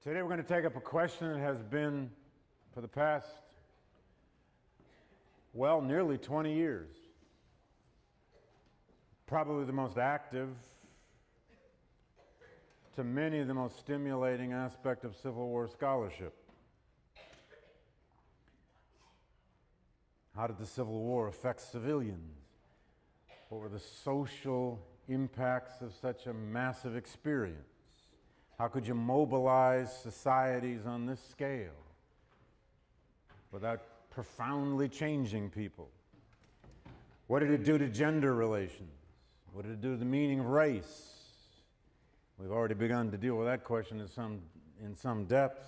Today we're going to take up a question that has been, for the past, well, nearly 20 years, probably the most active, to many the most stimulating aspect of Civil War scholarship. How did the Civil War affect civilians? What were the social impacts of such a massive experience? How could you mobilize societies on this scale without profoundly changing people? What did it do to gender relations? What did it do to the meaning of race? We've already begun to deal with that question in some depth.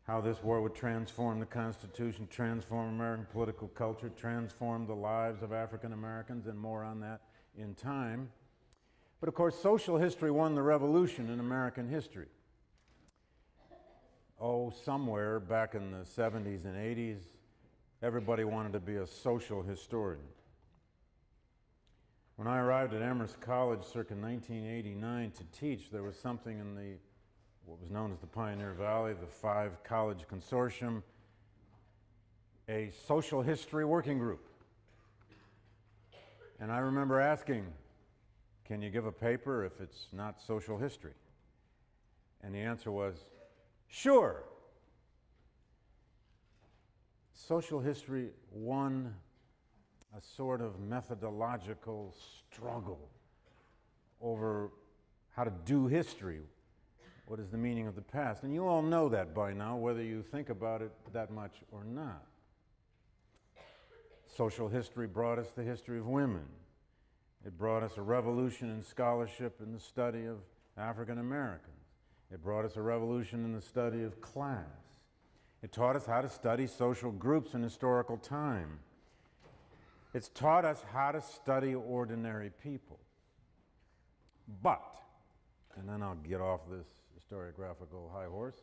How this war would transform the Constitution, transform American political culture, transform the lives of African Americans, and more on that in time. But of course, social history won the revolution in American history. Oh, somewhere back in the 70s and 80s, everybody wanted to be a social historian. When I arrived at Amherst College circa 1989 to teach, there was something in what was known as the Pioneer Valley, the 5-college consortium, a social history working group. And I remember asking, can you give a paper if it's not social history? And the answer was, sure. Social history won a sort of methodological struggle over how to do history. What is the meaning of the past? And you all know that by now, whether you think about it that much or not. Social history brought us the history of women. It brought us a revolution in scholarship in the study of African Americans. It brought us a revolution in the study of class. It taught us how to study social groups in historical time. It's taught us how to study ordinary people. But, and then I'll get off this historiographical high horse,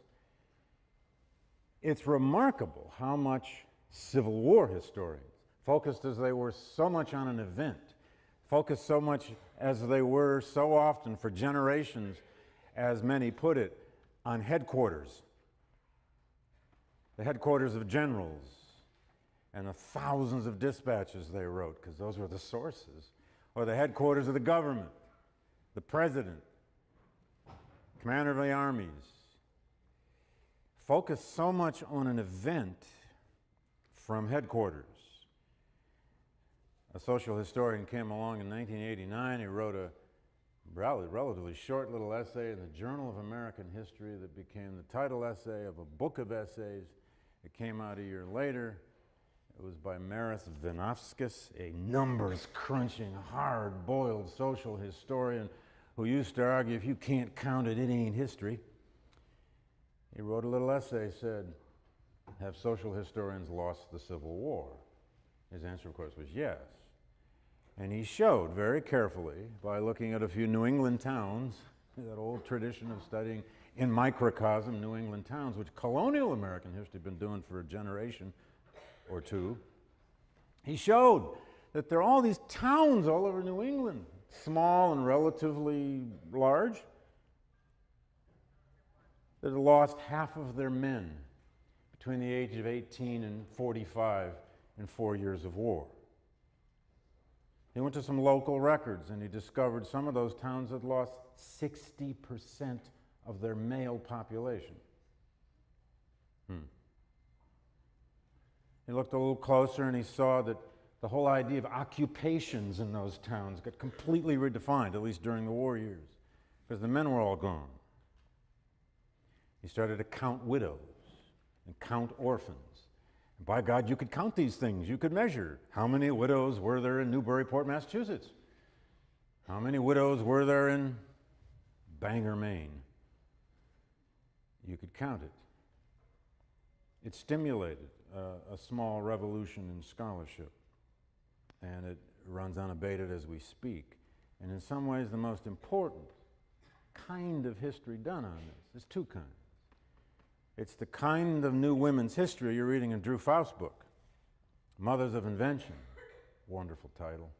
it's remarkable how much Civil War historians, focused as they were so much on an event, focused so much as they were so often for generations, as many put it, on headquarters. The headquarters of generals and the thousands of dispatches they wrote, because those were the sources, or the headquarters of the government, the president, commander of the armies. Focused so much on an event from headquarters. A social historian came along in 1989. He wrote a relatively short little essay in the Journal of American History that became the title essay of a book of essays. It came out a year later. It was by Maris Vinovskis, a numbers-crunching, hard-boiled social historian who used to argue, if you can't count it, it ain't history. He wrote a little essay, said, have social historians lost the Civil War? His answer, of course, was yes. And he showed very carefully, by looking at a few New England towns, that old tradition of studying in microcosm New England towns, which colonial American history had been doing for a generation or two. He showed that there are all these towns all over New England, small and relatively large, that had lost half of their men between the age of 18 and 45 in 4 years of war. He went to some local records and he discovered some of those towns had lost 60% of their male population. He looked a little closer and he saw that the whole idea of occupations in those towns got completely redefined, at least during the war years, because the men were all gone. He started to count widows and count orphans. And by God, you could count these things. You could measure. How many widows were there in Newburyport, Massachusetts? How many widows were there in Bangor, Maine? You could count it. It stimulated a small revolution in scholarship, and it runs unabated as we speak. And in some ways, the most important kind of history done on this, there's two kinds. It's the kind of new women's history you're reading in Drew Faust's book, Mothers of Invention. Wonderful title.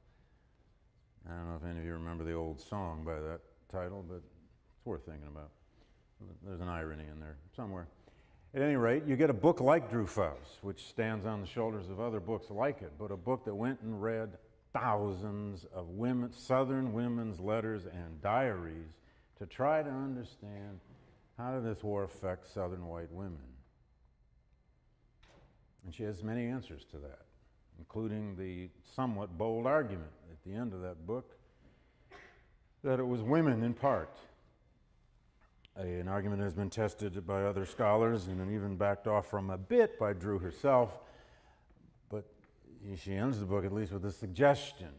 I don't know if any of you remember the old song by that title, but it's worth thinking about. There's an irony in there somewhere. At any rate, you get a book like Drew Faust, which stands on the shoulders of other books like it, but a book that went and read thousands of Southern women's letters and diaries to try to understand how did this war affect Southern white women. And she has many answers to that, including the somewhat bold argument at the end of that book that it was women in part. An argument that has been tested by other scholars and even backed off from a bit by Drew herself, but she ends the book at least with a suggestion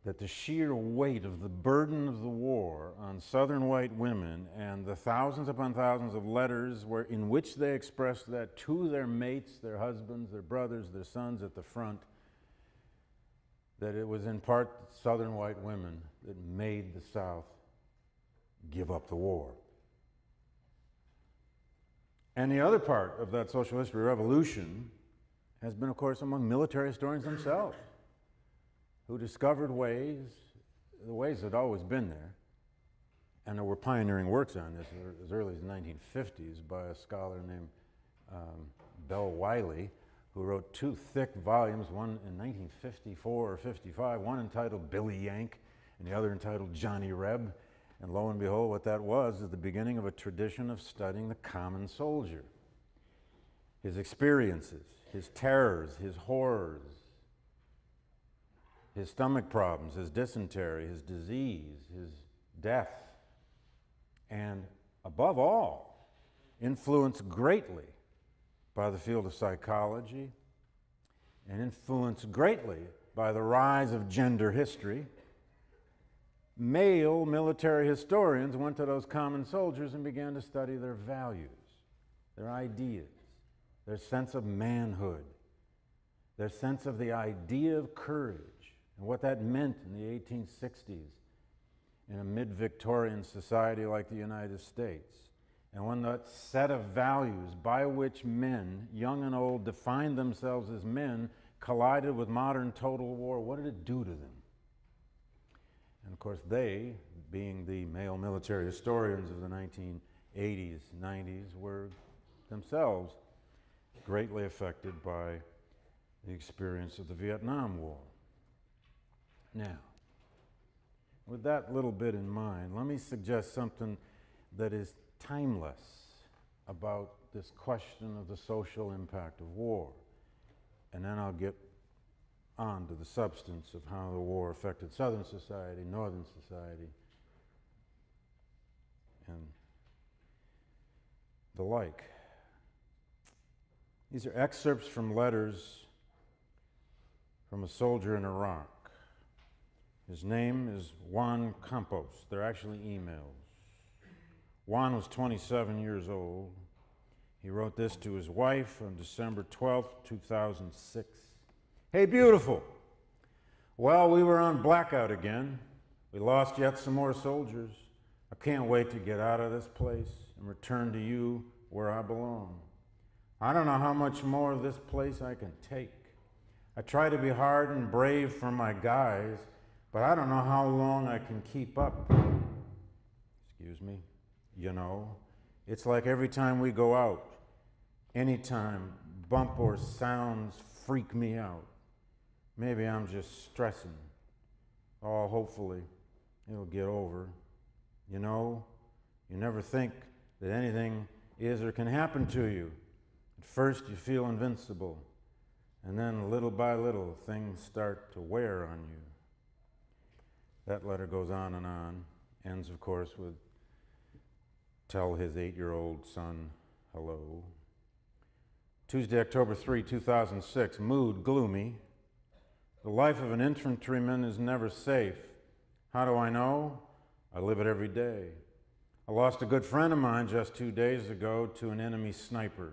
that the sheer weight of the burden of the war on Southern white women and the thousands upon thousands of letters in which they expressed that to their mates, their husbands, their brothers, their sons at the front, that it was in part Southern white women that made the South give up the war. And the other part of that social history revolution has been, of course, among military historians themselves, who discovered the ways that had always been there, and there were pioneering works on this as early as the 1950s by a scholar named Bell Wiley, who wrote two thick volumes, one in 1954 or 55, one entitled Billy Yank and the other entitled Johnny Reb. And lo and behold, what that was is the beginning of a tradition of studying the common soldier, his experiences, his terrors, his horrors, his stomach problems, his dysentery, his disease, his death, and above all, influenced greatly by the field of psychology and influenced greatly by the rise of gender history. Male military historians went to those common soldiers and began to study their values, their ideas, their sense of manhood, their sense of the idea of courage, and what that meant in the 1860s in a mid-Victorian society like the United States. And when that set of values by which men, young and old, defined themselves as men collided with modern total war, what did it do to them? And of course they, being the male military historians of the 1980s, 90s, were themselves greatly affected by the experience of the Vietnam War. Now, with that little bit in mind, let me suggest something that is timeless about this question of the social impact of war. And then I'll get on to the substance of how the war affected Southern society, Northern society, and the like. These are excerpts from letters from a soldier in Iraq. His name is Juan Campos. They're actually emails. Juan was 27 years old. He wrote this to his wife on December 12th, 2006. Hey, beautiful. Well, we were on blackout again. We lost yet some more soldiers. I can't wait to get out of this place and return to you where I belong. I don't know how much more of this place I can take. I try to be hard and brave for my guys, but I don't know how long I can keep up. Excuse me. You know, it's like every time we go out, anytime bump or sounds freak me out. Maybe I'm just stressing. Oh, hopefully it'll get over. You know, you never think that anything is or can happen to you. At first you feel invincible, and then little by little things start to wear on you. That letter goes on and on, ends of course with tell his 8-year-old son hello. Tuesday, October 3, 2006, mood gloomy. The life of an infantryman is never safe. How do I know? I live it every day. I lost a good friend of mine just 2 days ago to an enemy sniper.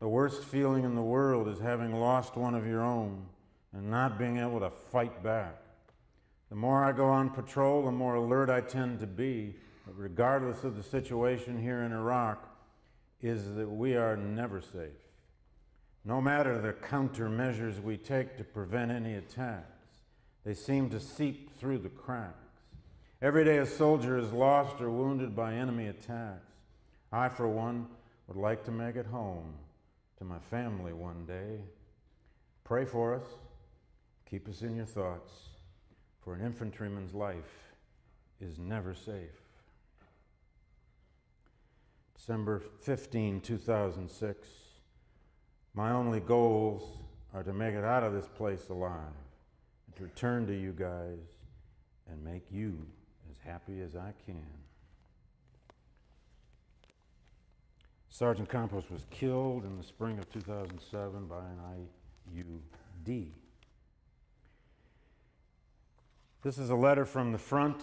The worst feeling in the world is having lost one of your own and not being able to fight back. The more I go on patrol, the more alert I tend to be, but regardless of the situation here in Iraq, is that we are never safe. No matter the countermeasures we take to prevent any attacks, they seem to seep through the cracks. Every day a soldier is lost or wounded by enemy attacks. I, for one, would like to make it home to my family one day. Pray for us. Keep us in your thoughts, for an infantryman's life is never safe. December 15, 2006. My only goals are to make it out of this place alive, and to return to you guys and make you as happy as I can. Sergeant Campos was killed in the spring of 2007 by an IUD. This is a letter from the front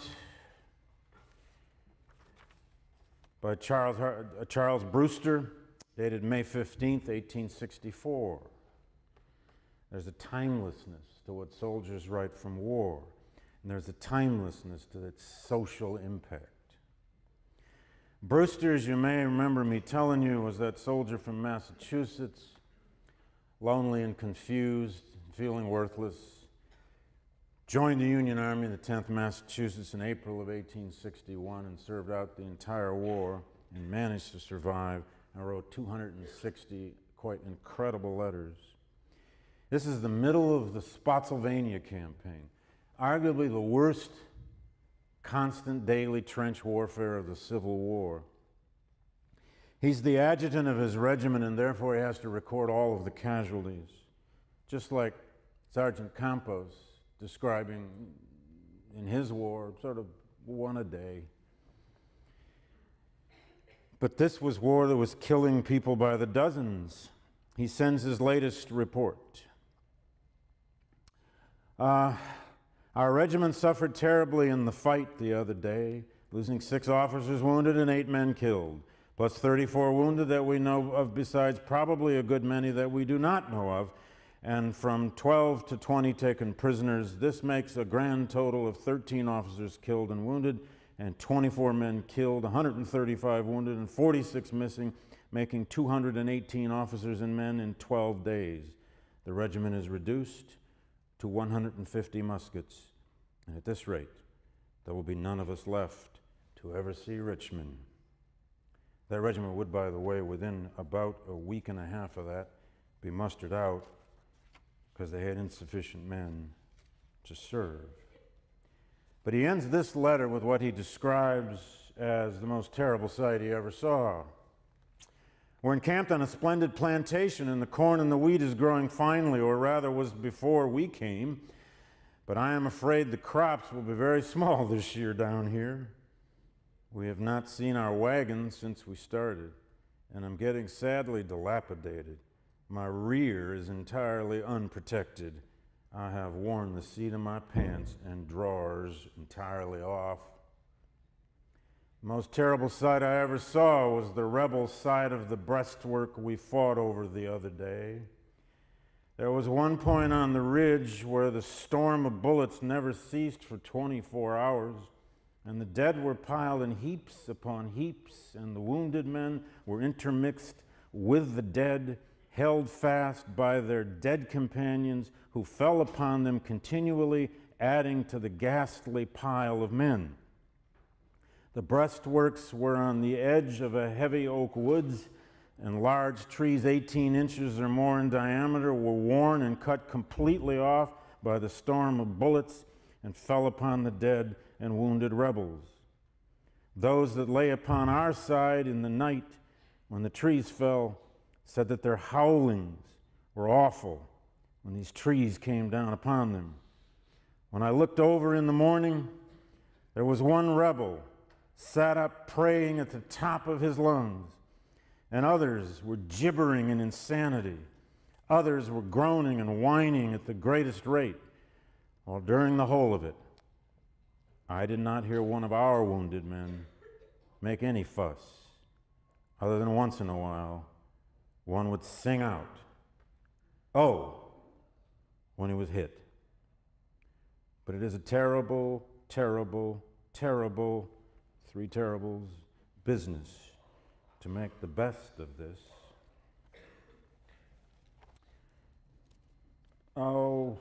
by Charles Brewster, dated May 15th, 1864. There's a timelessness to what soldiers write from war, and there's a timelessness to its social impact. Brewster, as you may remember me telling you, was that soldier from Massachusetts, lonely and confused, feeling worthless. Joined the Union Army in the 10th Massachusetts in April of 1861 and served out the entire war and managed to survive. I wrote 260 quite incredible letters. This is the middle of the Spotsylvania campaign, arguably the worst constant daily trench warfare of the Civil War. He's the adjutant of his regiment, and therefore he has to record all of the casualties, just like Sergeant Campos describing in his war, sort of one a day. But this was war that was killing people by the dozens. He sends his latest report. Our regiment suffered terribly in the fight the other day, losing 6 officers wounded and 8 men killed, plus 34 wounded that we know of, besides probably a good many that we do not know of, and from 12 to 20 taken prisoners. This makes a grand total of 13 officers killed and wounded, and 24 men killed, 135 wounded, and 46 missing, making 218 officers and men in 12 days. The regiment is reduced to 150 muskets, and at this rate, there will be none of us left to ever see Richmond. That regiment would, by the way, within about a week and a half of that, be mustered out because they had insufficient men to serve. But he ends this letter with what he describes as the most terrible sight he ever saw. We're encamped on a splendid plantation, and the corn and the wheat is growing finely, or rather was before we came, but I am afraid the crops will be very small this year down here. We have not seen our wagons since we started, and I'm getting sadly dilapidated. My rear is entirely unprotected. I have worn the seat of my pants and drawers entirely off. The most terrible sight I ever saw was the rebel side of the breastwork we fought over the other day. There was one point on the ridge where the storm of bullets never ceased for 24 hours, and the dead were piled in heaps upon heaps, and the wounded men were intermixed with the dead, held fast by their dead companions who fell upon them continually, adding to the ghastly pile of men. The breastworks were on the edge of a heavy oak woods, and large trees 18 inches or more in diameter were worn and cut completely off by the storm of bullets and fell upon the dead and wounded rebels. Those that lay upon our side in the night when the trees fell said that their howlings were awful when these trees came down upon them. When I looked over in the morning, there was one rebel sat up praying at the top of his lungs, and others were gibbering in insanity. Others were groaning and whining at the greatest rate, while during the whole of it, I did not hear one of our wounded men make any fuss, other than once in a while one would sing out, "Oh," when he was hit. But it is a terrible, terrible, terrible, 3 terribles business to make the best of this. Oh,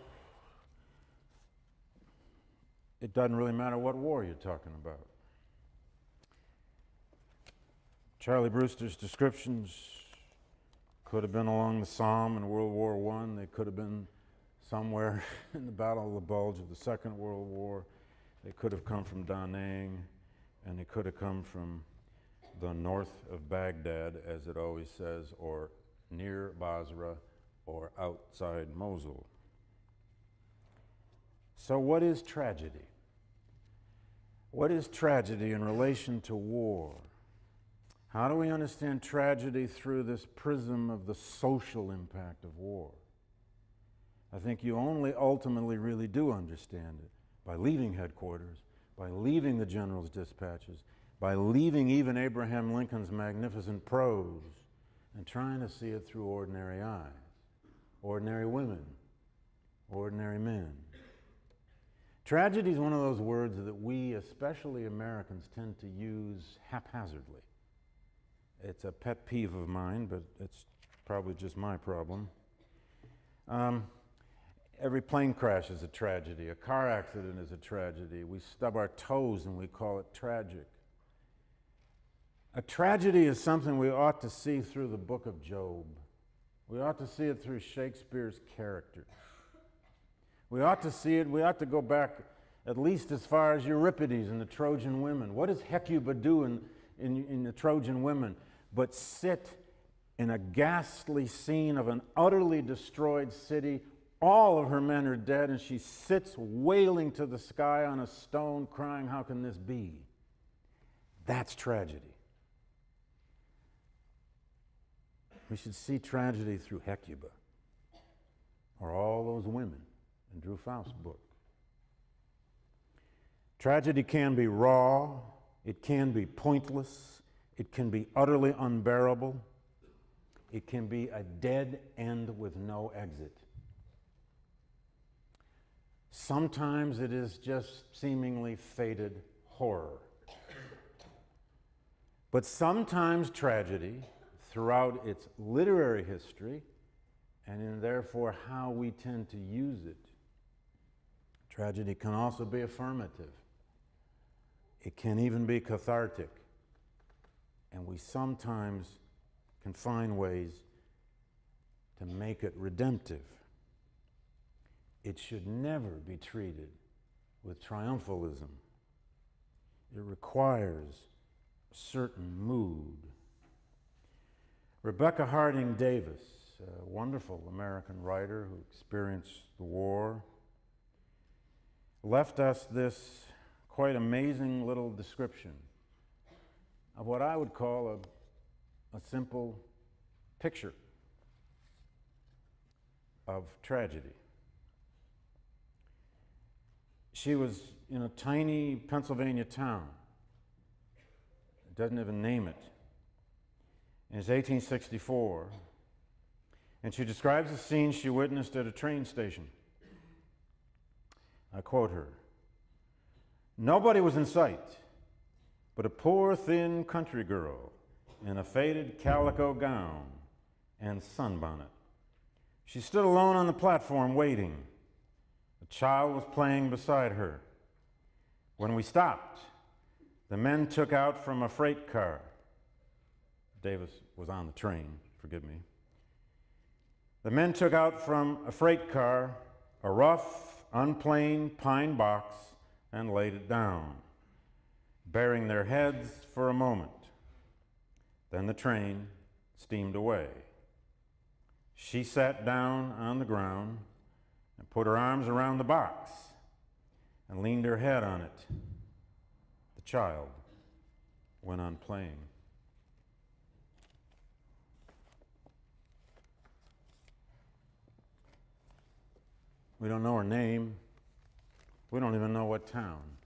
it doesn't really matter what war you're talking about. Charlie Brewster's descriptions could have been along the Somme in World War I. They could have been somewhere in the Battle of the Bulge of the Second World War. They could have come from Da Nang, and they could have come from the north of Baghdad, as it always says, or near Basra, or outside Mosul. So what is tragedy? What is tragedy in relation to war? How do we understand tragedy through this prism of the social impact of war? I think you only ultimately really do understand it by leaving headquarters, by leaving the general's dispatches, by leaving even Abraham Lincoln's magnificent prose and trying to see it through ordinary eyes, ordinary women, ordinary men. Tragedy is one of those words that we, especially Americans, tend to use haphazardly. It's a pet peeve of mine, but it's probably just my problem. Every plane crash is a tragedy. A car accident is a tragedy. We stub our toes and we call it tragic. A tragedy is something we ought to see through the book of Job. We ought to see it through Shakespeare's characters. We ought to see it, we ought to go back at least as far as Euripides and the Trojan women. What does Hecuba do in the Trojan women but sit in a ghastly scene of an utterly destroyed city? All of her men are dead, and she sits wailing to the sky on a stone, crying, "How can this be?" That's tragedy. We should see tragedy through Hecuba, or all those women in Drew Faust's book. Tragedy can be raw, it can be pointless, it can be utterly unbearable, it can be a dead end with no exit. Sometimes it is just seemingly fated horror. But sometimes tragedy, throughout its literary history, and in therefore how we tend to use it, tragedy can also be affirmative. It can even be cathartic. And we sometimes can find ways to make it redemptive. It should never be treated with triumphalism. It requires a certain mood. Rebecca Harding Davis, a wonderful American writer who experienced the war, left us this quite amazing little description of what I would call a simple picture of tragedy. She was in a tiny Pennsylvania town. It doesn't even name it. And it's 1864. And she describes a scene she witnessed at a train station. I quote her. "Nobody was in sight but a poor, thin country girl in a faded calico gown and sunbonnet. She stood alone on the platform waiting. A child was playing beside her. When we stopped, the men took out from a freight car." Davis was on the train, forgive me. "The men took out from a freight car a rough, unplaned pine box and laid it down, baring their heads for a moment. Then the train steamed away. She sat down on the ground and put her arms around the box and leaned her head on it. The child went on playing." We don't know her name. We don't even know what town.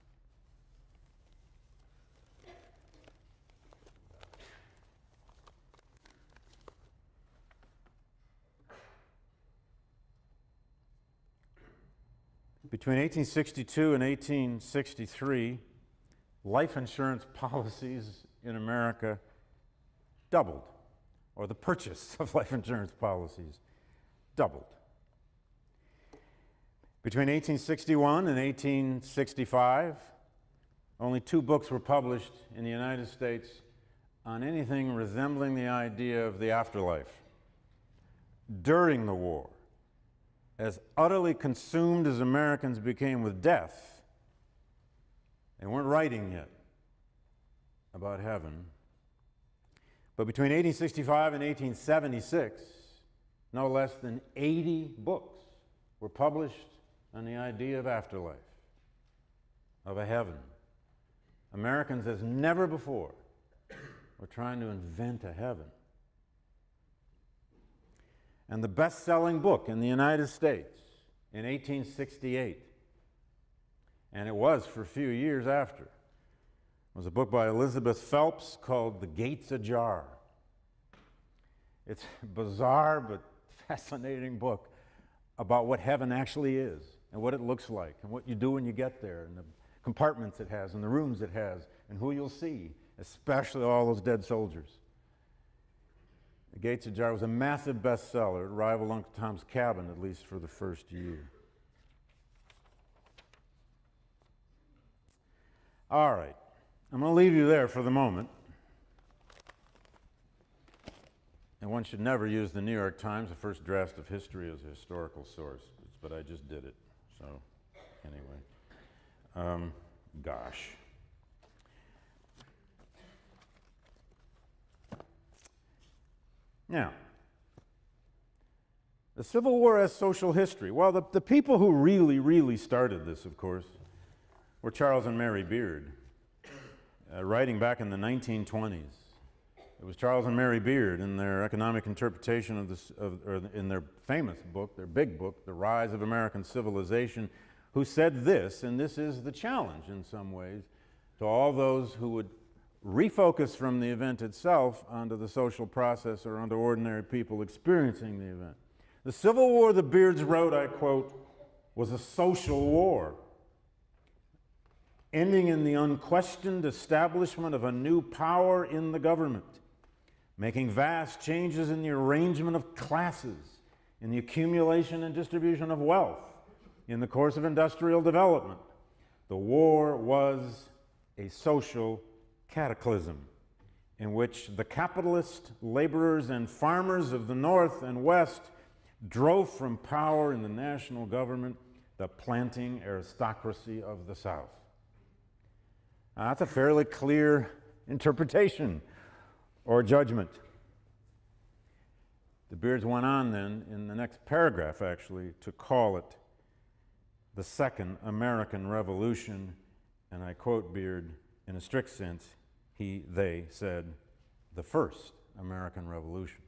Between 1862 and 1863, life insurance policies in America doubled, or the purchase of life insurance policies doubled. Between 1861 and 1865, only 2 books were published in the United States on anything resembling the idea of the afterlife. During the war, as utterly consumed as Americans became with death, they weren't writing yet about heaven. But between 1865 and 1876, no less than 80 books were published on the idea of afterlife, of a heaven. Americans, as never before, were trying to invent a heaven. And the best-selling book in the United States in 1868, and it was for a few years after, was a book by Elizabeth Phelps called The Gates Ajar. It's a bizarre but fascinating book about what heaven actually is and what it looks like and what you do when you get there and the compartments it has and the rooms it has and who you'll see, especially all those dead soldiers. The Gates Ajar was a massive bestseller. It rivaled Uncle Tom's Cabin, at least for the first year. All right, I'm going to leave you there for the moment. And one should never use the New York Times, the first draft of history, as a historical source, but I just did it. So, anyway, gosh. Now, the Civil War as social history. Well, the people who really started this, of course, were Charles and Mary Beard, writing back in the 1920s. It was Charles and Mary Beard in their economic interpretation of this, or in their famous book, their big book, The Rise of American Civilization, who said this, and this is the challenge in some ways, to all those who would refocus from the event itself onto the social process or onto ordinary people experiencing the event. The Civil War, the Beards wrote, I quote, was a social war, ending in the unquestioned establishment of a new power in the government, making vast changes in the arrangement of classes, in the accumulation and distribution of wealth, in the course of industrial development. The war was a social cataclysm in which the capitalist, laborers, and farmers of the North and West drove from power in the national government the planting aristocracy of the South. Now, that's a fairly clear interpretation or judgment. The Beards went on then, in the next paragraph actually, to call it the Second American Revolution, and I quote Beard, in a strict sense, they said, the First American Revolution.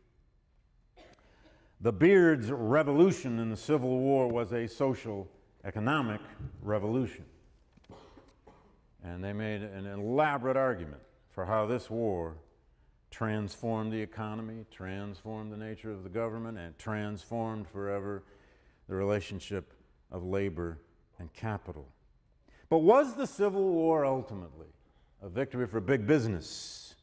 The Beards' revolution in the Civil War was a social, economic revolution. And they made an elaborate argument for how this war transformed the economy, transformed the nature of the government, and transformed forever the relationship of labor and capital. But was the Civil War ultimately a victory for big business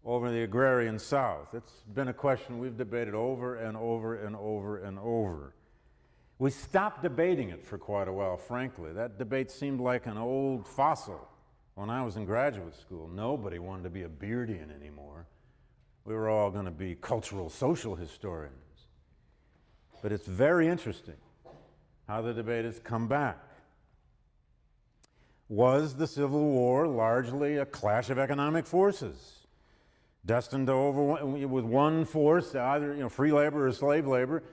over the agrarian South? It's been a question we've debated over and over and over and over. We stopped debating it for quite a while, frankly. That debate seemed like an old fossil when I was in graduate school. Nobody wanted to be a Beardian anymore. We were all going to be cultural social historians. But it's very interesting how the debate has come back. Was the Civil War largely a clash of economic forces, destined to overwhelm, with one force, either free labor or slave labor,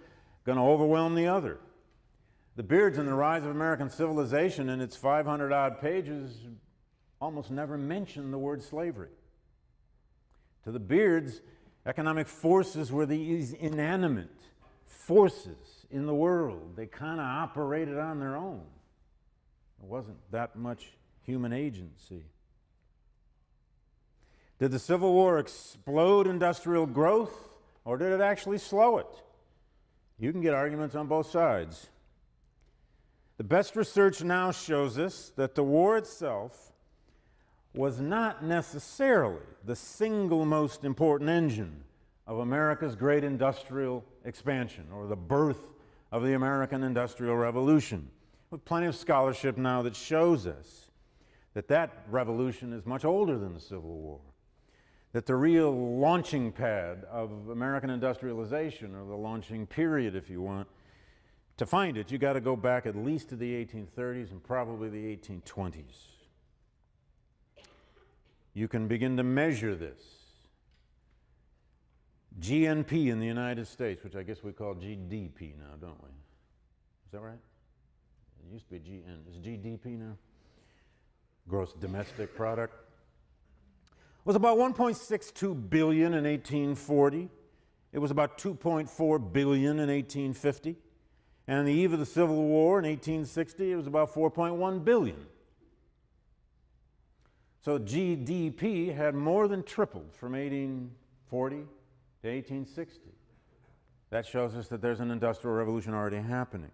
going to overwhelm the other? The Beards and the Rise of American Civilization, in its 500-odd pages, almost never mention the word slavery. To the Beards, economic forces were these inanimate forces in the world. They kind of operated on their own. There wasn't that much human agency. Did the Civil War explode industrial growth, or did it actually slow it? You can get arguments on both sides. The best research now shows us that the war itself was not necessarily the single most important engine of America's great industrial expansion or the birth of the American Industrial Revolution, with plenty of scholarship now that shows us that that revolution is much older than the Civil War, that the real launching pad of American industrialization, or the launching period if you want, to find it, you got to go back at least to the 1830s and probably the 1820s. You can begin to measure this. GNP in the United States, which I guess we call GDP now, don't we? Is that right? It used to be GN. Is GDP now? Gross domestic product. Was about 1.62 billion in 1840. It was about 2.4 billion in 1850. And on the eve of the Civil War in 1860, it was about 4.1 billion. So GDP had more than tripled from 1840 to 1860. That shows us that there's an industrial revolution already happening.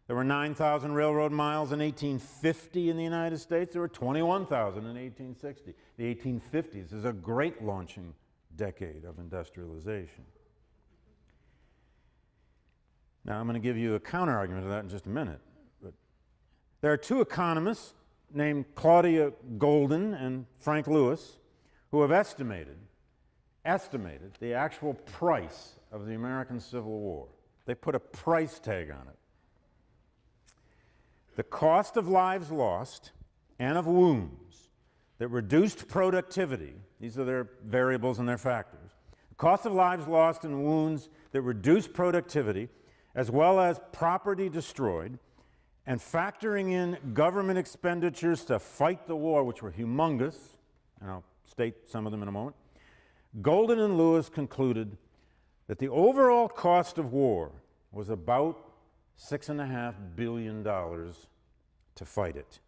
There were 9,000 railroad miles in 1850 in the United States. There were 21,000 in 1860. The 1850s is a great launching decade of industrialization. Now, I'm going to give you a counter-argument to that in just a minute. But there are two economists named Claudia Golden and Frank Lewis who have estimated the actual price of the American Civil War. They put a price tag on it. The cost of lives lost and of wounds that reduced productivity, these are their variables and their factors, the cost of lives lost and wounds that reduced productivity, as well as property destroyed, and factoring in government expenditures to fight the war, which were humongous, and I'll state some of them in a moment, Golden and Lewis concluded that the overall cost of war was about $6.5 billion to fight it.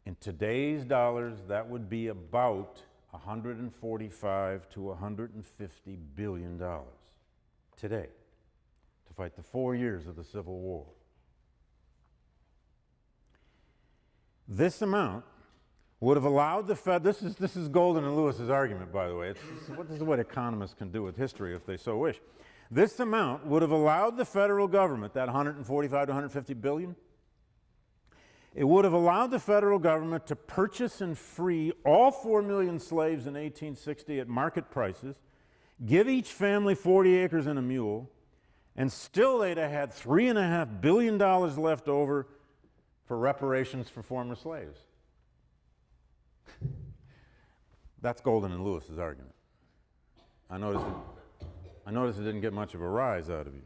In today's dollars, that would be about $145 to $150 billion today to fight the 4 years of the Civil War. This amount would have allowed the Fed, this is Golden and Lewis's argument, by the way. This is what economists can do with history if they so wish. This amount would have allowed the federal government, that 145 to 150 billion, it would have allowed the federal government to purchase and free all 4 million slaves in 1860 at market prices, give each family 40 acres and a mule, and still they'd have had $3.5 billion left over for reparations for former slaves. That's Golden and Lewis's argument. I noticed it didn't get much of a rise out of you.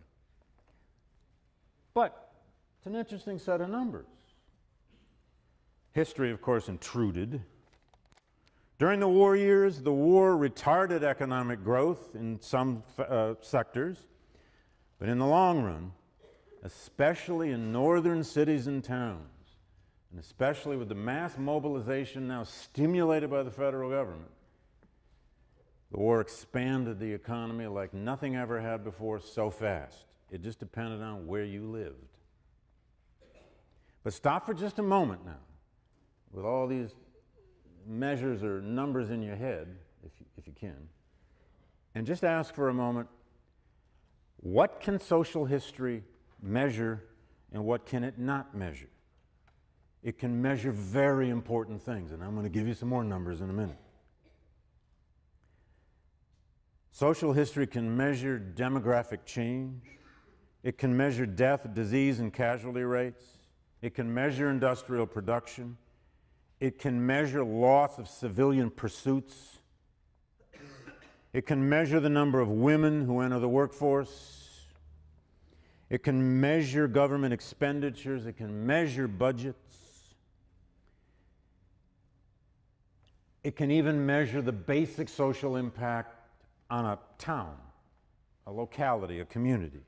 But it's an interesting set of numbers. History, of course, intruded. During the war years, the war retarded economic growth in some sectors, but in the long run, especially in northern cities and towns, and especially with the mass mobilization now stimulated by the federal government, the war expanded the economy like nothing ever had before so fast. It just depended on where you lived. But stop for just a moment now, with all these measures or numbers in your head, if you can, and just ask for a moment, what can social history measure and what can it not measure? It can measure very important things, and I'm going to give you some more numbers in a minute. Social history can measure demographic change. It can measure death, disease, and casualty rates. It can measure industrial production. It can measure loss of civilian pursuits. It can measure the number of women who enter the workforce. It can measure government expenditures. It can measure budgets. It can even measure the basic social impact on a town, a locality, a community.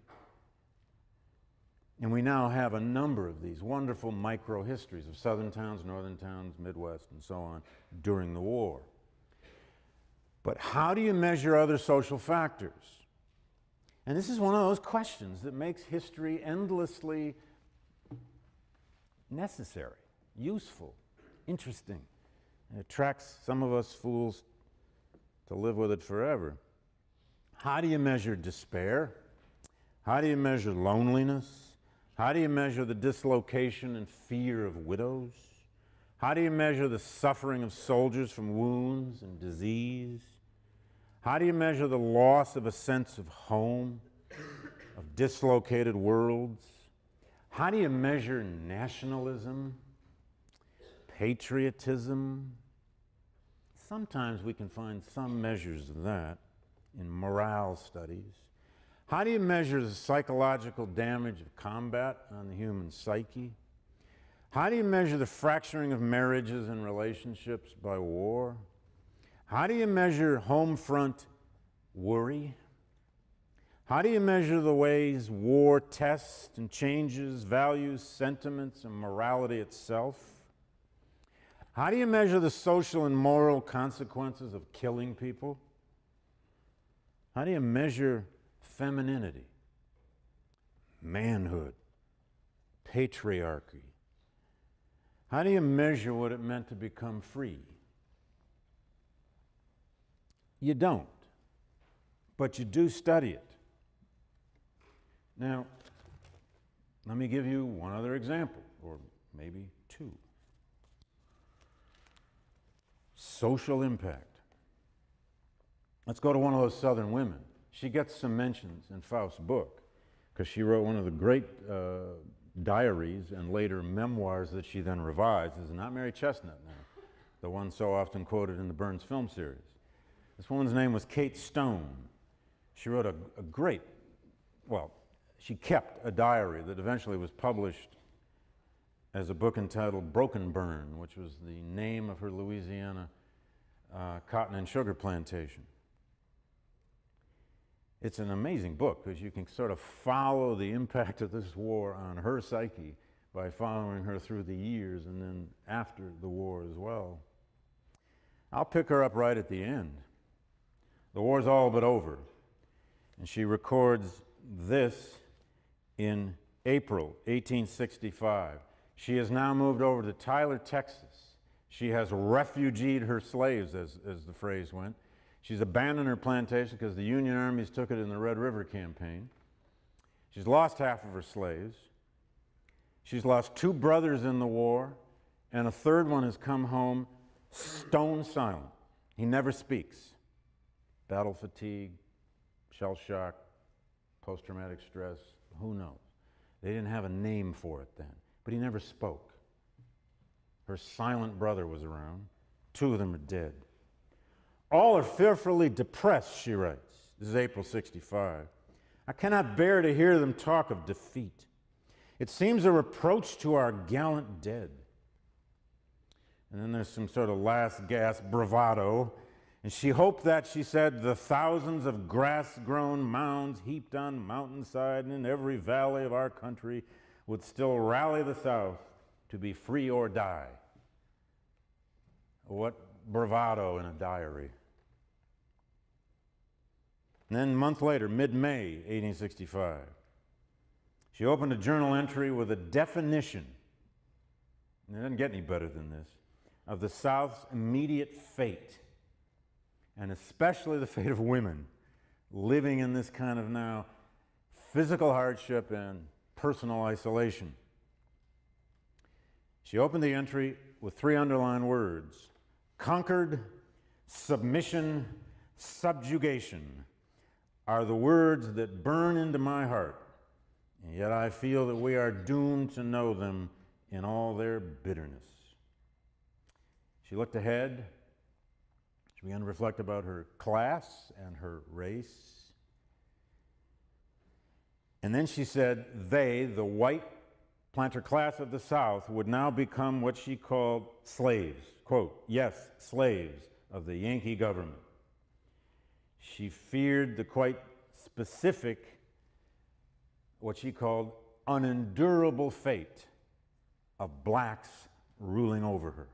And we now have a number of these wonderful micro-histories of southern towns, northern towns, Midwest, and so on during the war. But how do you measure other social factors? And this is one of those questions that makes history endlessly necessary, useful, interesting. It attracts some of us fools to live with it forever. How do you measure despair? How do you measure loneliness? How do you measure the dislocation and fear of widows? How do you measure the suffering of soldiers from wounds and disease? How do you measure the loss of a sense of home, of dislocated worlds? How do you measure nationalism, patriotism? Sometimes we can find some measures of that in morale studies. How do you measure the psychological damage of combat on the human psyche? How do you measure the fracturing of marriages and relationships by war? How do you measure home front worry? How do you measure the ways war tests and changes values, sentiments, and morality itself? How do you measure the social and moral consequences of killing people? How do you measure femininity, manhood, patriarchy? How do you measure what it meant to become free? You don't, but you do study it. Now, let me give you one other example, or maybe two. Social impact. Let's go to one of those Southern women. She gets some mentions in Faust's book because she wrote one of the great diaries and later memoirs that she then revised. This is not Mary Chestnut now, the one so often quoted in the Burns film series. This woman's name was Kate Stone. She wrote a great, well, she kept a diary that eventually was published as a book entitled Broken Burn, which was the name of her Louisiana cotton and sugar plantation. It's an amazing book because you can sort of follow the impact of this war on her psyche by following her through the years and then after the war as well. I'll pick her up right at the end. The war's all but over, and she records this in April 1865. She has now moved over to Tyler, Texas. She has refugeed her slaves, as the phrase went. She's abandoned her plantation because the Union armies took it in the Red River campaign. She's lost half of her slaves. She's lost 2 brothers in the war, and a third one has come home stone silent. He never speaks. Battle fatigue, shell shock, post-traumatic stress, who knows? They didn't have a name for it then, but he never spoke. Her silent brother was around. 2 of them are dead. All are fearfully depressed, she writes. This is April 65. I cannot bear to hear them talk of defeat. It seems a reproach to our gallant dead. And then there's some sort of last gasp bravado. And she hoped that, she said, the thousands of grass-grown mounds heaped on mountainside and in every valley of our country would still rally the South to be free or die. What bravado in a diary. And then a month later, mid-May 1865, she opened a journal entry with a definition, and it doesn't get any better than this, of the South's immediate fate, and especially the fate of women living in this kind of now physical hardship and personal isolation. She opened the entry with 3 underlined words: conquered, submission, subjugation are the words that burn into my heart, and yet I feel that we are doomed to know them in all their bitterness. She looked ahead. She began to reflect about her class and her race. And then she said they, the white planter class of the South, would now become what she called slaves. Quote, yes, slaves of the Yankee government. She feared the quite specific, what she called unendurable fate of blacks ruling over her.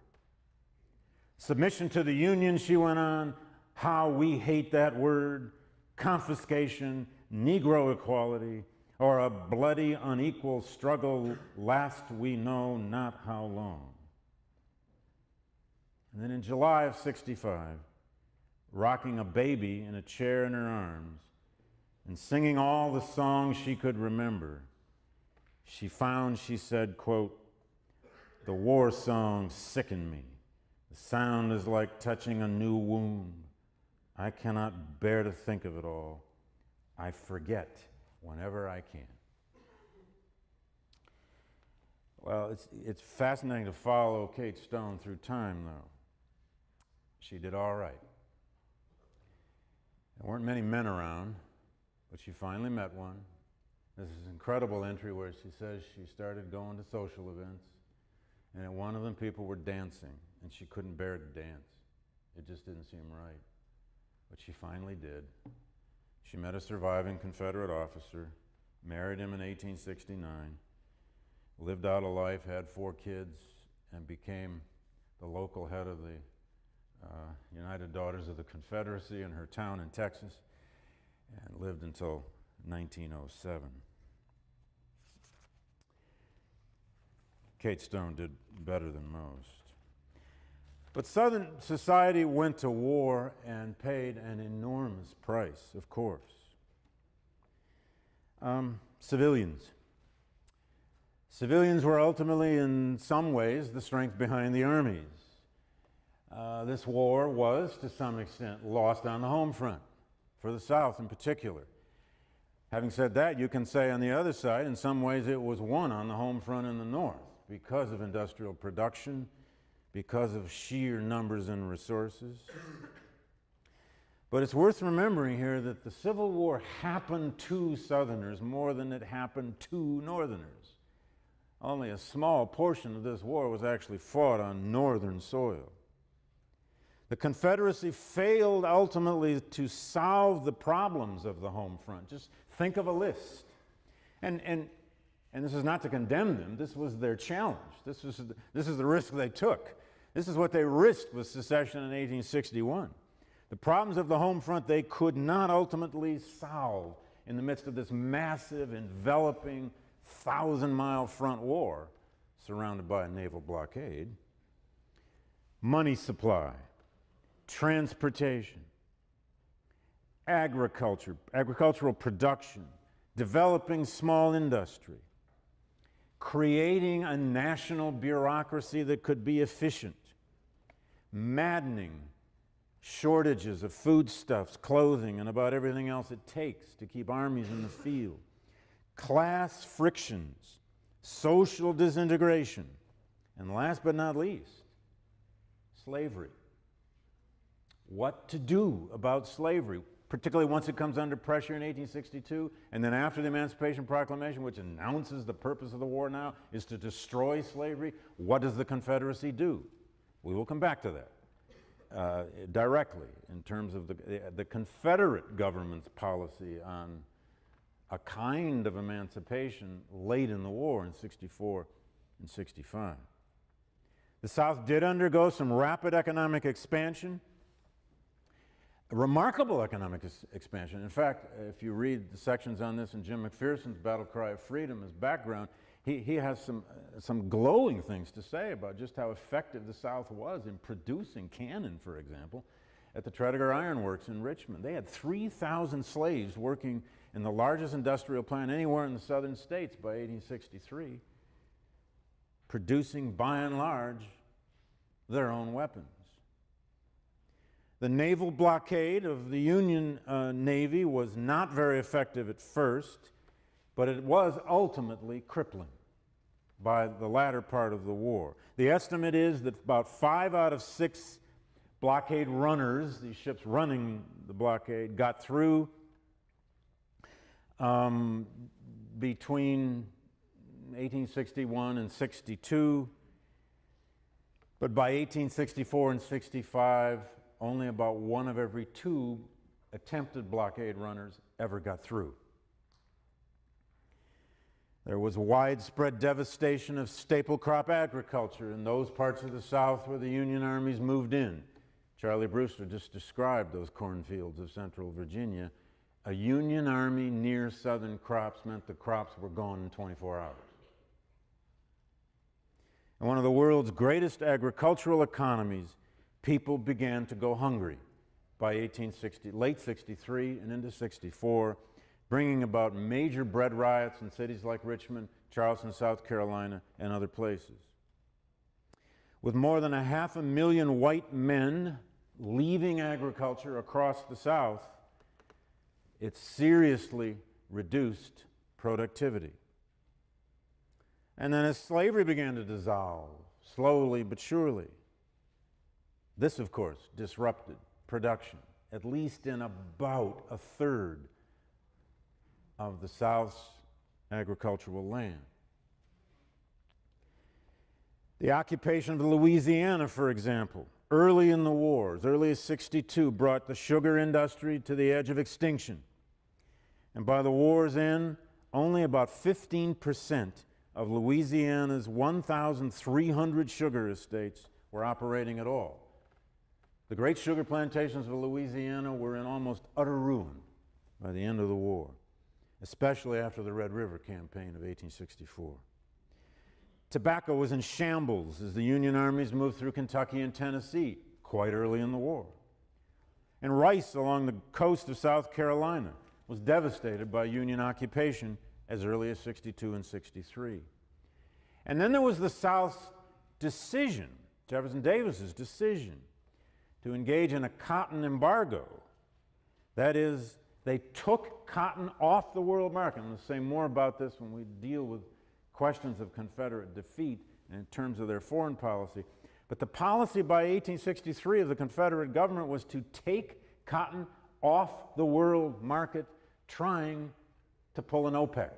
Submission to the Union, she went on, how we hate that word, confiscation, Negro equality, or a bloody, unequal struggle last we know not how long. And then in July of '65, rocking a baby in a chair in her arms, and singing all the songs she could remember, she found, she said, quote, "The war songs sicken me. The sound is like touching a new wound. I cannot bear to think of it all. I forget whenever I can." Well, it's fascinating to follow Kate Stone through time, though. She did all right. There weren't many men around, but she finally met one. This is an incredible entry where she says she started going to social events, and at one of them people were dancing, and she couldn't bear to dance. It just didn't seem right. But she finally did. She met a surviving Confederate officer, married him in 1869, lived out a life, had 4 kids, and became the local head of the United Daughters of the Confederacy in her town in Texas, and lived until 1907. Kate Stone did better than most. But Southern society went to war and paid an enormous price, of course. Civilians. Civilians were ultimately, in some ways, the strength behind the armies. This war was, to some extent, lost on the home front, for the South in particular. Having said that, you can say on the other side, in some ways it was won on the home front in the North because of industrial production, because of sheer numbers and resources. But it's worth remembering here that the Civil War happened to Southerners more than it happened to Northerners. Only a small portion of this war was actually fought on Northern soil. The Confederacy failed ultimately to solve the problems of the home front. Just think of a list. And this is not to condemn them. This was their challenge. This is the risk they took. This is what they risked with secession in 1861. The problems of the home front they could not ultimately solve in the midst of this massive, enveloping, 1,000-mile front war surrounded by a naval blockade. Money supply, transportation, agricultural production, developing small industry, creating a national bureaucracy that could be efficient, maddening shortages of foodstuffs, clothing, and about everything else it takes to keep armies in the field, class frictions, social disintegration, and last but not least, slavery. What to do about slavery, particularly once it comes under pressure in 1862, and then after the Emancipation Proclamation, which announces the purpose of the war now is to destroy slavery. What does the Confederacy do? We will come back to that directly in terms of the Confederate government's policy on a kind of emancipation late in the war in 64 and 65. The South did undergo some rapid economic expansion. A remarkable economic expansion. In fact, if you read the sections on this in Jim McPherson's Battle Cry of Freedom as background, he has some glowing things to say about just how effective the South was in producing cannon, for example, at the Tredegar Iron Works in Richmond. They had 3,000 slaves working in the largest industrial plant anywhere in the southern states by 1863, producing, by and large, their own weapons. The naval blockade of the Union Navy was not very effective at first, but it was ultimately crippling by the latter part of the war. The estimate is that about 5 out of 6 blockade runners, these ships running the blockade, got through between 1861 and 62, but by 1864 and 65, only about 1 of every 2 attempted blockade runners ever got through. There was widespread devastation of staple crop agriculture in those parts of the South where the Union armies moved in. Charlie Brewster just described those cornfields of central Virginia. A Union army near southern crops meant the crops were gone in 24 hours. In one of the world's greatest agricultural economies, people began to go hungry by late 63 and into 64. bringing about major bread riots in cities like Richmond, Charleston, South Carolina, and other places. With more than 500,000 white men leaving agriculture across the South, it seriously reduced productivity. And then as slavery began to dissolve, slowly but surely, this, of course, disrupted production, at least in about a third of the South's agricultural land. The occupation of Louisiana, for example, early in the war, as early as '62, brought the sugar industry to the edge of extinction. And by the war's end, only about 15% of Louisiana's 1,300 sugar estates were operating at all. The great sugar plantations of Louisiana were in almost utter ruin by the end of the war, especially after the Red River Campaign of 1864. Tobacco was in shambles as the Union armies moved through Kentucky and Tennessee quite early in the war. And rice along the coast of South Carolina was devastated by Union occupation as early as '62 and '63. And then there was the South's decision, Jefferson Davis's decision, to engage in a cotton embargo. That is, they took cotton off the world market. And we'll say more about this when we deal with questions of Confederate defeat and in terms of their foreign policy. But the policy by 1863 of the Confederate government was to take cotton off the world market, trying to pull an OPEC.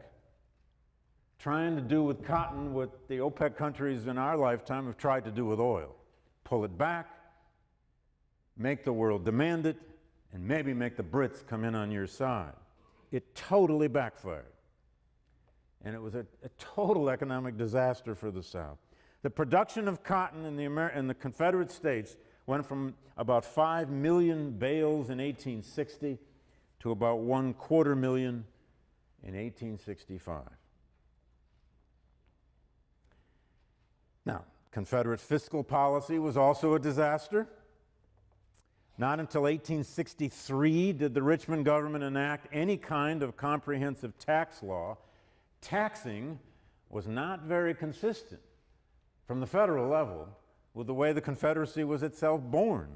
Trying to do with cotton what the OPEC countries in our lifetime have tried to do with oil. Pull it back, make the world demand it, and maybe make the Brits come in on your side. It totally backfired. And it was a total economic disaster for the South. The production of cotton in the Confederate States went from about 5 million bales in 1860 to about 250,000 in 1865. Now, Confederate fiscal policy was also a disaster. Not until 1863 did the Richmond government enact any kind of comprehensive tax law. Taxing was not very consistent from the federal level with the way the Confederacy was itself born.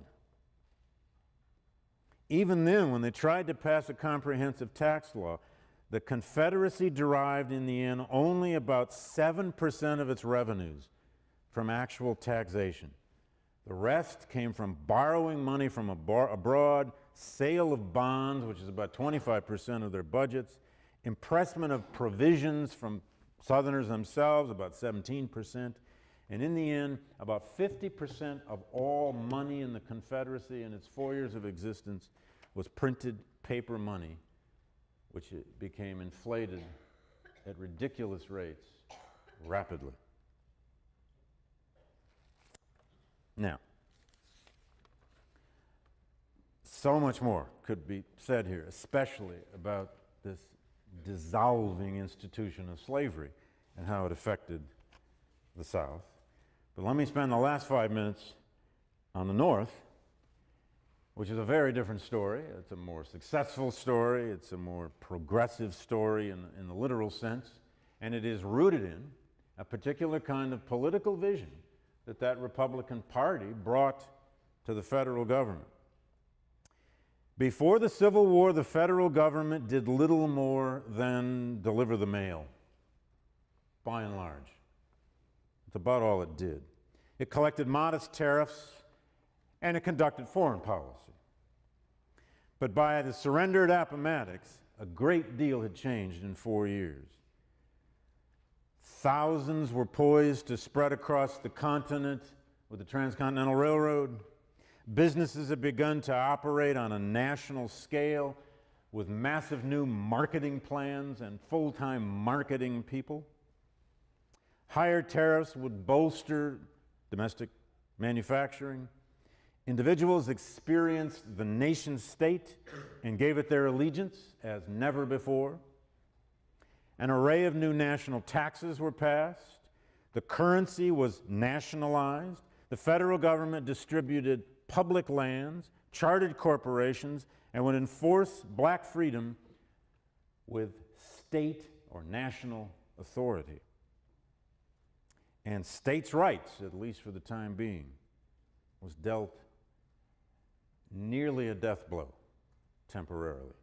Even then, when they tried to pass a comprehensive tax law, the Confederacy derived in the end only about 7% of its revenues from actual taxation. The rest came from borrowing money from abroad, sale of bonds, which is about 25% of their budgets, impressment of provisions from Southerners themselves, about 17%, and in the end, about 50% of all money in the Confederacy in its 4 years of existence was printed paper money, which became inflated at ridiculous rates rapidly. Now, so much more could be said here, especially about this dissolving institution of slavery and how it affected the South. But let me spend the last 5 minutes on the North, which is a very different story. It's a more successful story. It's a more progressive story in the literal sense. And it is rooted in a particular kind of political vision that Republican Party brought to the federal government. Before the Civil War, the federal government did little more than deliver the mail, by and large. It's about all it did. It collected modest tariffs, and it conducted foreign policy. But by the surrender at Appomattox, a great deal had changed in 4 years. Thousands were poised to spread across the continent with the Transcontinental Railroad. Businesses had begun to operate on a national scale with massive new marketing plans and full-time marketing people. Higher tariffs would bolster domestic manufacturing. Individuals experienced the nation state and gave it their allegiance as never before. An array of new national taxes were passed. The currency was nationalized. The federal government distributed public lands, chartered corporations, and would enforce black freedom with state or national authority. And states' rights, at least for the time being, was dealt nearly a death blow temporarily.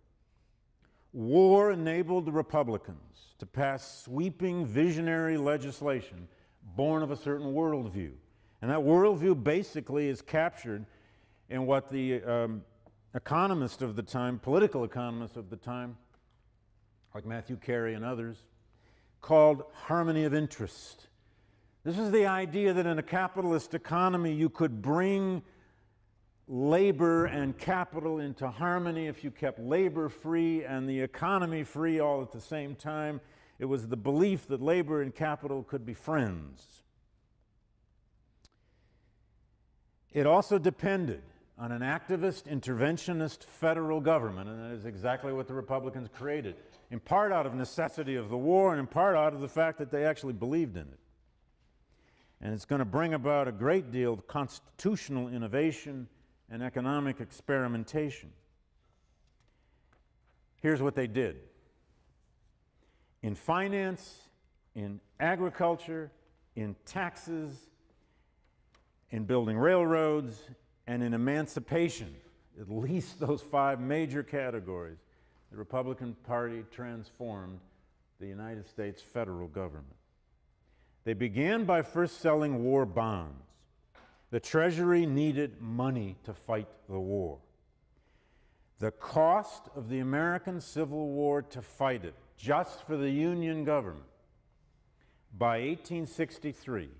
War enabled the Republicans to pass sweeping visionary legislation born of a certain worldview. And that worldview basically is captured in what the economists of the time, political economists of the time, like Matthew Carey and others, called harmony of interest. This is the idea that in a capitalist economy you could bring labor and capital into harmony if you kept labor free and the economy free all at the same time. It was the belief that labor and capital could be friends. It also depended on an activist, interventionist federal government, and that is exactly what the Republicans created, in part out of necessity of the war and in part out of the fact that they actually believed in it. And it's going to bring about a great deal of constitutional innovation and economic experimentation. Here's what they did. In finance, in agriculture, in taxes, in building railroads, and in emancipation, at least those 5 major categories, the Republican Party transformed the United States federal government. They began by first selling war bonds. The Treasury needed money to fight the war. The cost of the American Civil War to fight it, just for the Union government, by 1863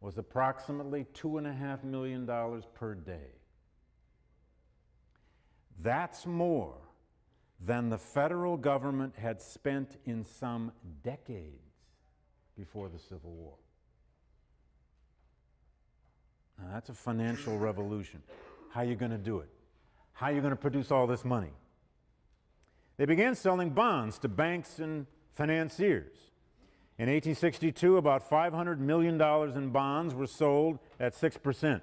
was approximately $2.5 million per day. That's more than the federal government had spent in some decades before the Civil War. Now that's a financial revolution. How are you going to do it? How are you going to produce all this money? They began selling bonds to banks and financiers. In 1862, about $500 million in bonds were sold at 6%,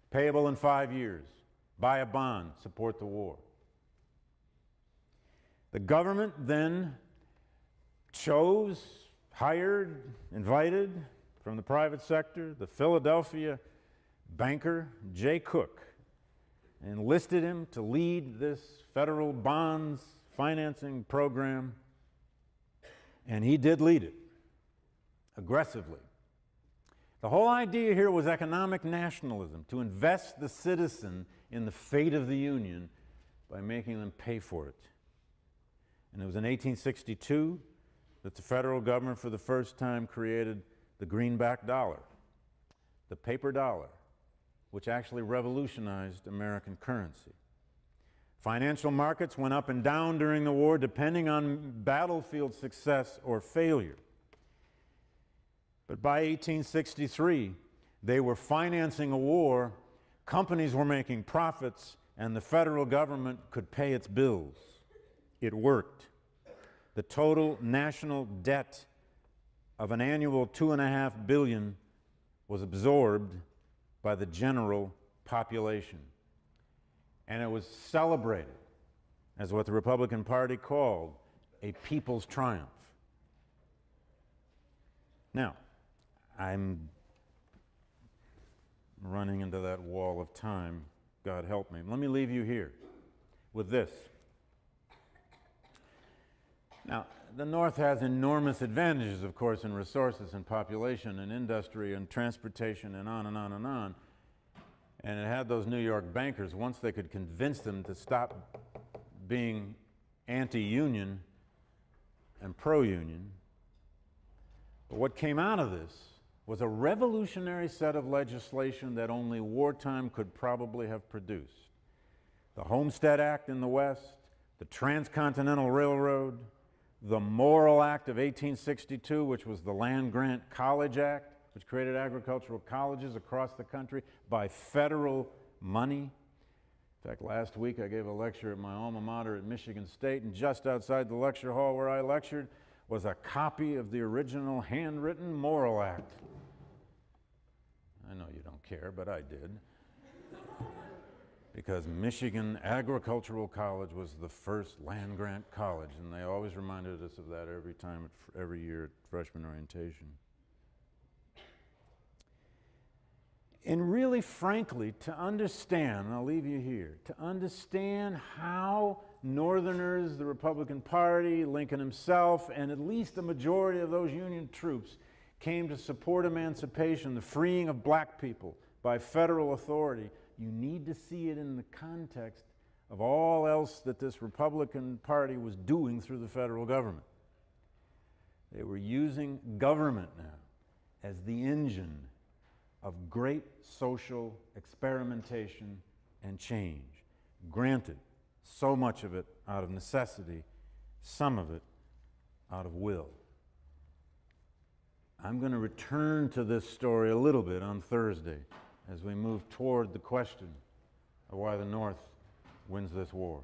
payable in 5 years. Buy a bond, support the war. The government then chose, hired, invited from the private sector the Philadelphia banker J. Cook, and enlisted him to lead this federal bonds financing program, and he did lead it aggressively. The whole idea here was economic nationalism, to invest the citizen in the fate of the Union by making them pay for it. And it was in 1862 that the federal government for the first time created the greenback dollar, the paper dollar, which actually revolutionized American currency. Financial markets went up and down during the war depending on battlefield success or failure. But by 1863, they were financing a war, companies were making profits, and the federal government could pay its bills. It worked. The total national debt of an annual $2.5 billion was absorbed by the general population. And it was celebrated as what the Republican Party called a people's triumph. Now, I'm running into that wall of time, God help me. Let me leave you here with this. Now, the North has enormous advantages, of course, in resources and population and industry and transportation and on and on and on. And it had those New York bankers, once they could convince them to stop being anti-union and pro-union. But what came out of this was a revolutionary set of legislation that only wartime could probably have produced. The Homestead Act in the West, the Transcontinental Railroad, the Morrill Act of 1862, which was the Land Grant College Act, which created agricultural colleges across the country by federal money. In fact, last week I gave a lecture at my alma mater at Michigan State, and just outside the lecture hall where I lectured was a copy of the original handwritten Morrill Act. I know you don't care, but I did. because Michigan Agricultural College was the first land-grant college, and they always reminded us of that every year at freshman orientation. And really, frankly, to understand, and I'll leave you here, to understand how Northerners, the Republican Party, Lincoln himself, and at least a majority of those Union troops came to support emancipation, the freeing of black people by federal authority, you need to see it in the context of all else that this Republican Party was doing through the federal government. They were using government now as the engine of great social experimentation and change. Granted, so much of it out of necessity, some of it out of will. I'm going to return to this story a little bit on Thursday as we move toward the question of why the North wins this war.